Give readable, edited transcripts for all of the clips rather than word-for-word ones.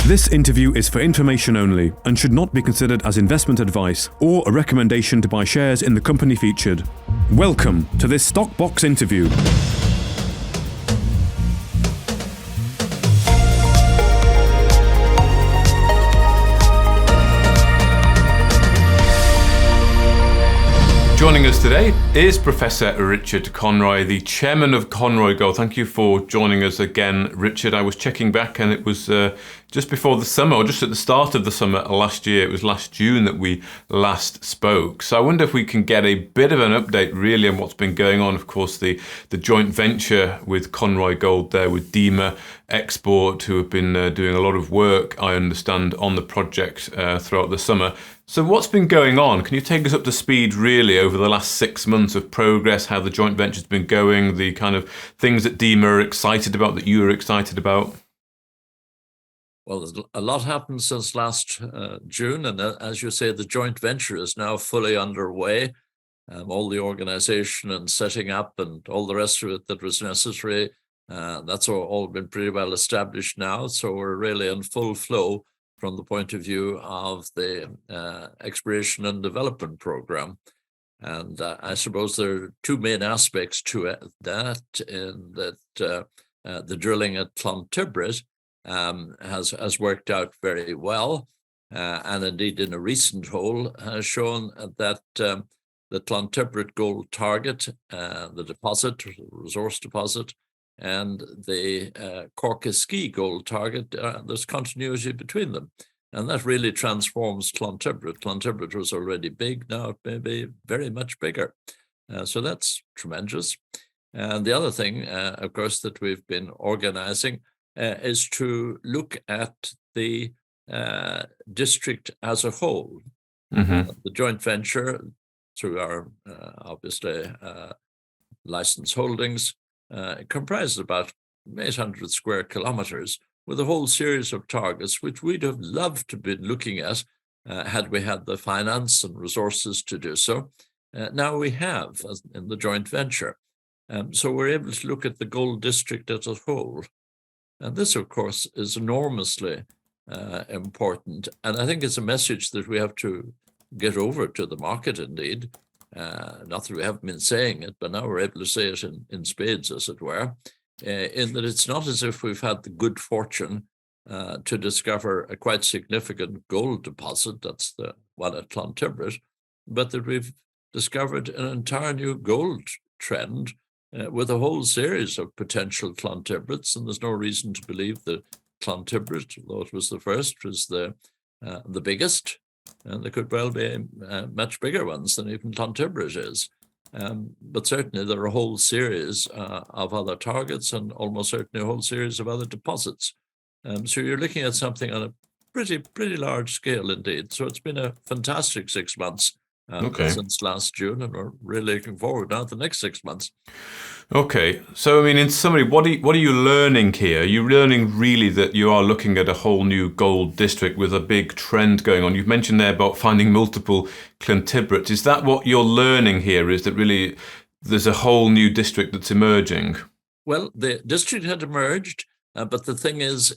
This interview is for information only and should not be considered as investment advice or a recommendation to buy shares in the company featured. Welcome to this Stock Box interview. Joining us today is Professor Richard Conroy, the Chairman of Conroy Gold. Thank you for joining us again, Richard. I was checking back and it was just before the summer, or just at the start of the summer last year. It was last June that we last spoke. So I wonder if we can get a bit of an update really on what's been going on. Of course, the joint venture with Conroy Gold there with DEMA Export, who have been doing a lot of work, I understand, on the project throughout the summer. So what's been going on? Can you take us up to speed really over the last 6 months of progress, how the joint venture's been going, the kind of things that DEMA are excited about, that you are excited about? Well, there's a lot happened since last June, and as you say, the joint venture is now fully underway. All the organization and setting up and all the rest of it that was necessary, that's all been pretty well established now. So we're really in full flow from the point of view of the exploration and development program. And I suppose there are two main aspects to that, in that the drilling at Clontibret has worked out very well, and indeed in a recent hole has shown that the Clontibret gold target, the deposit, resource deposit, and the Corcaskea gold target, there's continuity between them. And that really transforms Clontibret. Clontibret was already big, now it may be very much bigger. So that's tremendous. And the other thing, of course, that we've been organizing is to look at the district as a whole. Mm-hmm. The joint venture, through our obviously license holdings, comprises about 800 square kilometers with a whole series of targets which we'd have loved to be looking at had we had the finance and resources to do so. Now we have, as in the joint venture. So we're able to look at the gold district as a whole. And this, of course, is enormously important. And I think it's a message that we have to get over to the market, indeed. Not that we haven't been saying it, but now we're able to say it in spades, as it were, in that it's not as if we've had the good fortune to discover a quite significant gold deposit, that's the one at Clontibret, but that we've discovered an entire new gold trend with a whole series of potential Clontibrets, and there's no reason to believe that Clontibret, although it was the first, was the biggest, and there could well be much bigger ones than even Clontibret is. But certainly there are a whole series of other targets and almost certainly a whole series of other deposits. So you're looking at something on a pretty large scale indeed. So it's been a fantastic 6 months since last June, and we're really looking forward now to the next 6 months. Okay, so I mean, in summary, what are you learning here? Are you learning really that you are looking at a whole new gold district with a big trend going on? You've mentioned there about finding multiple Clontibrets. Is that what you're learning here? Is that really there's a whole new district that's emerging? Well, the district had emerged, but the thing is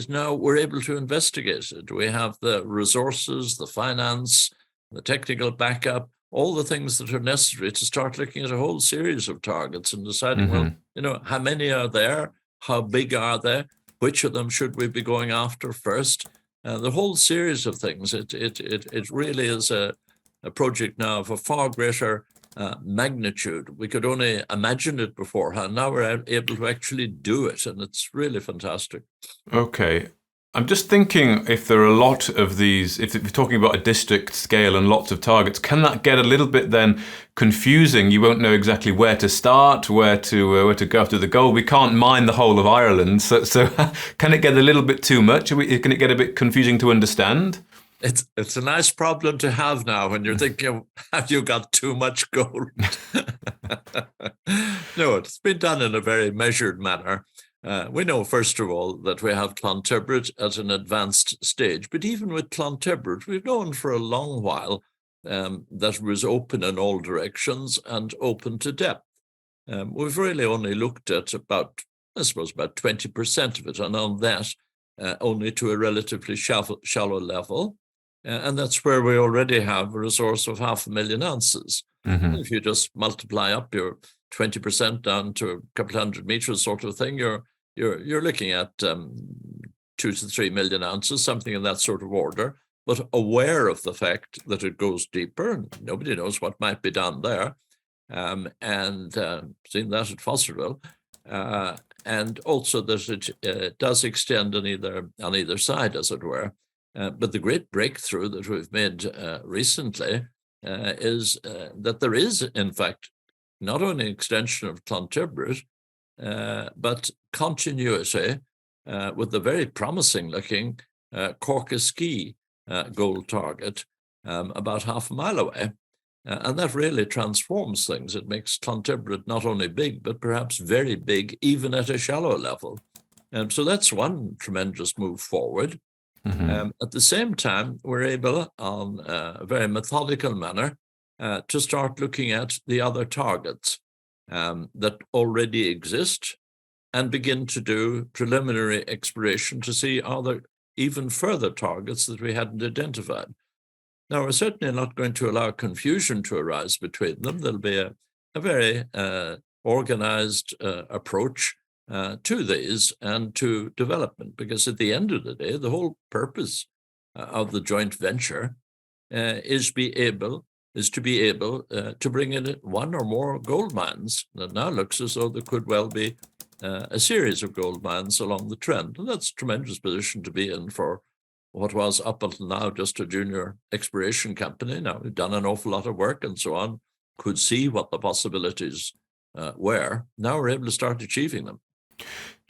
now we're able to investigate it. We have the resources, the finance, the technical backup, all the things that are necessary to start looking at a whole series of targets and deciding, well, how many are there? How big are they? Which of them should we be going after first? The whole series of things. It really is a project now of a far greater magnitude. We could only imagine it beforehand. Now we're able to actually do it, and it's really fantastic. Okay. I'm just thinking, if there are a lot of these, if you're talking about a district scale and lots of targets, can that get a little bit then confusing? You won't know exactly where to start, where to go after the gold. We can't mine the whole of Ireland, so can it get a little bit too much? Can it get a bit confusing to understand? It's a nice problem to have now when you're thinking, have you got too much gold? No, it's been done in a very measured manner. We know, first of all, that we have Clontibret at an advanced stage. But even with Clontibret, we've known for a long while that it was open in all directions and open to depth. We've really only looked at about 20% of it. And on that, only to a relatively shallow level. And that's where we already have a resource of 500,000 ounces. If you just multiply up your 20% down to a couple hundred meters sort of thing, you're looking at 2 to 3 million ounces, something in that sort of order, but aware of the fact that it goes deeper and nobody knows what might be down there. And seen that at Fosterville. And also that it does extend on either side, as it were. But the great breakthrough that we've made recently is that there is, in fact, not only an extension of Clontibret, but continuity with the very promising-looking Corcaskea gold target about half a mile away. And that really transforms things. It makes Clontibret not only big, but perhaps very big, even at a shallow level. So that's one tremendous move forward. At the same time, we're able, on a very methodical manner, to start looking at the other targets that already exist and begin to do preliminary exploration to see are there even further targets that we hadn't identified. Now, we're certainly not going to allow confusion to arise between them. There'll be a very organized approach to these and to development, because at the end of the day, the whole purpose of the joint venture is to be able to bring in one or more gold mines. It now looks as though there could well be a series of gold mines along the trend. And that's a tremendous position to be in for what was up until now just a junior exploration company. Now we've done an awful lot of work and so on, could see what the possibilities were. Now we're able to start achieving them.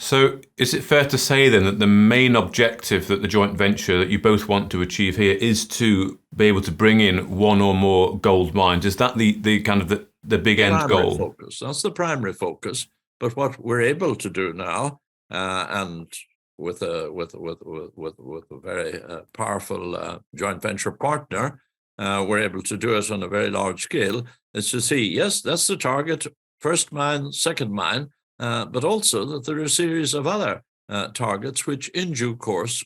So is it fair to say then that the main objective that the joint venture that you both want to achieve here is to be able to bring in one or more gold mines? Is that the kind of the big end goal? Focus. That's the primary focus. But what we're able to do now, and with a very powerful joint venture partner, we're able to do it on a very large scale, is to see, yes, that's the target, first mine, second mine, but also that there are a series of other targets which in due course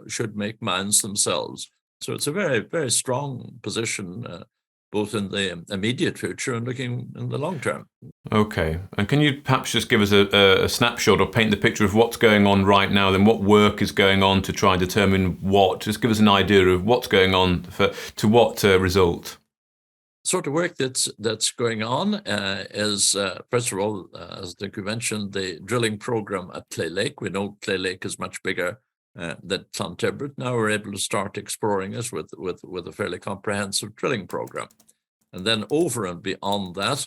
should make mines themselves. So it's a very, very strong position, both in the immediate future and looking in the long term. Okay. And can you perhaps just give us a snapshot or paint the picture of what's going on right now, then what work is going on to try and determine what? Just give us an idea of what's going on to what result. Sort of work that's going on is, first of all, as I think we mentioned, the drilling program at Clay Lake. We know Clay Lake is much bigger than Clontibret. Now we're able to start exploring it with a fairly comprehensive drilling program. And then over and beyond that,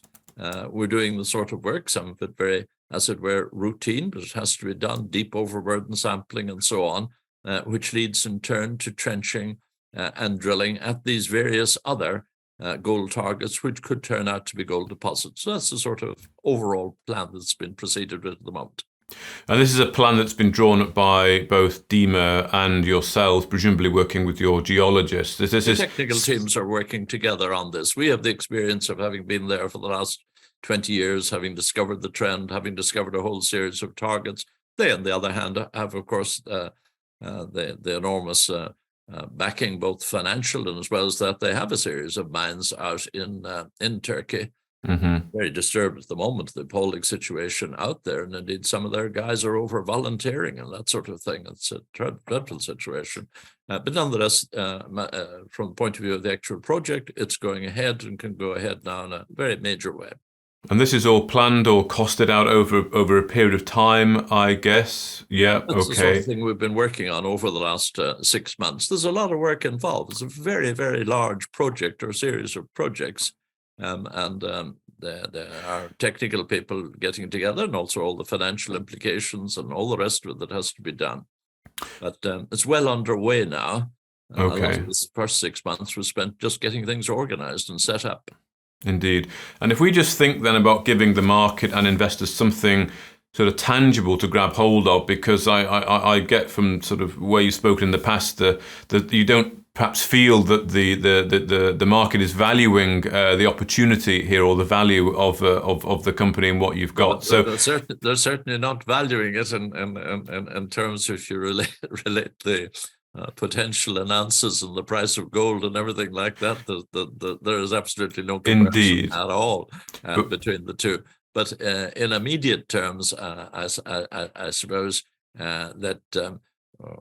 we're doing the sort of work, some of it very, as it were, routine, but it has to be done, deep overburden sampling and so on, which leads in turn to trenching and drilling at these various other gold targets, which could turn out to be gold deposits. So that's the sort of overall plan that's been proceeded with at the moment. And this is a plan that's been drawn up by both DEMA and yourselves, presumably working with your geologists. The technical teams are working together on this. We have the experience of having been there for the last 20 years, having discovered the trend, having discovered a whole series of targets. They, on the other hand, have, of course, the enormous backing, both financial and as well as that they have a series of mines out in Turkey. Very disturbed at the moment, the appalling situation out there, and indeed some of their guys are over volunteering and that sort of thing. It's a dreadful situation, but nonetheless, from the point of view of the actual project, it's going ahead and can go ahead now in a very major way. And this is all planned or costed out over a period of time, I guess. Yeah, That's the sort of thing we've been working on over the last 6 months. There's a lot of work involved. It's a very, very large project or series of projects. There are technical people getting together, and also all the financial implications and all the rest of it that has to be done. But it's well underway now. Okay. The first 6 months was spent just getting things organized and set up. Indeed. And if we just think then about giving the market and investors something sort of tangible to grab hold of, because I get from sort of where you've spoken in the past that you don't perhaps feel that the market is valuing the opportunity here, or the value of the company and what you've got. So they're certainly not valuing it in terms, if you relate the potential announces and the price of gold and everything like that. There is absolutely no comparison at all between the two. But in immediate terms, I suppose that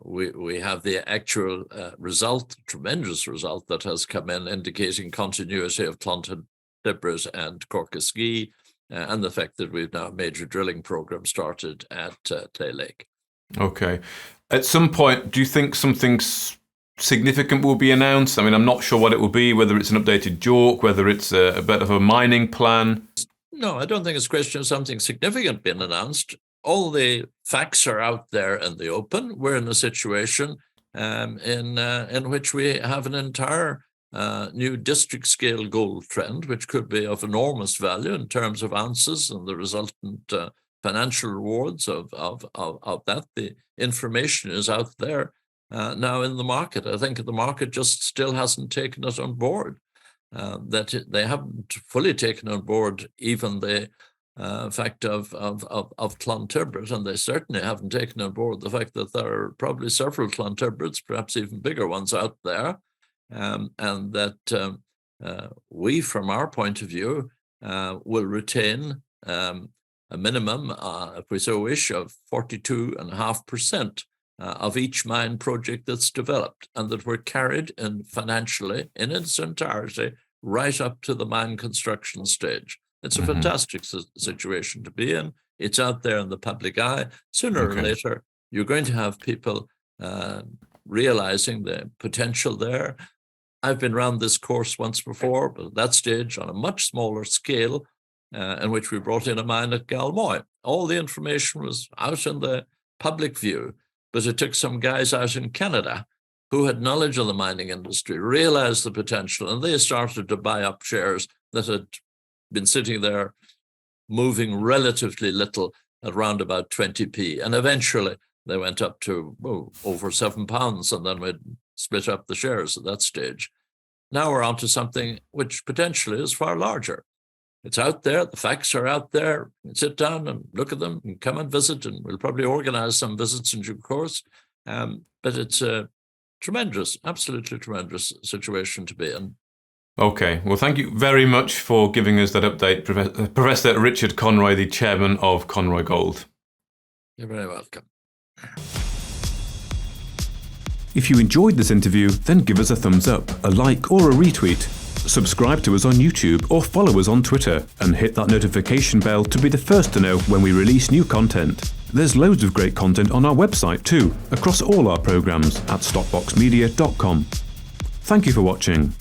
we have the actual result, tremendous result that has come in, indicating continuity of Clontibret and Corcaskea, and the fact that we've now a major drilling program started at Clay Lake. Okay. At some point, do you think something significant will be announced? I mean, I'm not sure what it will be, whether it's an updated JORC, whether it's a bit of a mining plan. No, I don't think it's a question of something significant being announced. All the facts are out there in the open. We're in a situation in which we have an entire new district-scale gold trend, which could be of enormous value in terms of ounces and the resultant financial rewards of that. The information is out there now in the market. I think the market just still hasn't taken it on board. That they haven't fully taken on board even the fact of Clontibret, and they certainly haven't taken on board the fact that there are probably several Clontibrets, perhaps even bigger ones out there, and that we, from our point of view, will retain a minimum, if we so wish, of 42.5% of each mine project that's developed, and that we're carried in financially in its entirety right up to the mine construction stage. It's a fantastic situation to be in. It's out there in the public eye. Sooner or later, you're going to have people realizing the potential there. I've been around this course once before, but at that stage on a much smaller scale, in which we brought in a mine at Galmoy. All the information was out in the public view, but it took some guys out in Canada who had knowledge of the mining industry, realized the potential, and they started to buy up shares that had been sitting there moving relatively little at around about 20p. And eventually they went up to over £7, and then we'd split up the shares at that stage. Now we're on to something which potentially is far larger. It's out there. The facts are out there. You can sit down and look at them and come and visit, and we'll probably organize some visits in due course. But it's a tremendous, absolutely tremendous situation to be in. Okay. Well, thank you very much for giving us that update, Professor Richard Conroy, the Chairman of Conroy Gold. You're very welcome. If you enjoyed this interview, then give us a thumbs up, a like or a retweet. Subscribe to us on YouTube or follow us on Twitter, and hit that notification bell to be the first to know when we release new content. There's loads of great content on our website too, across all our programs at stockboxmedia.com. Thank you for watching.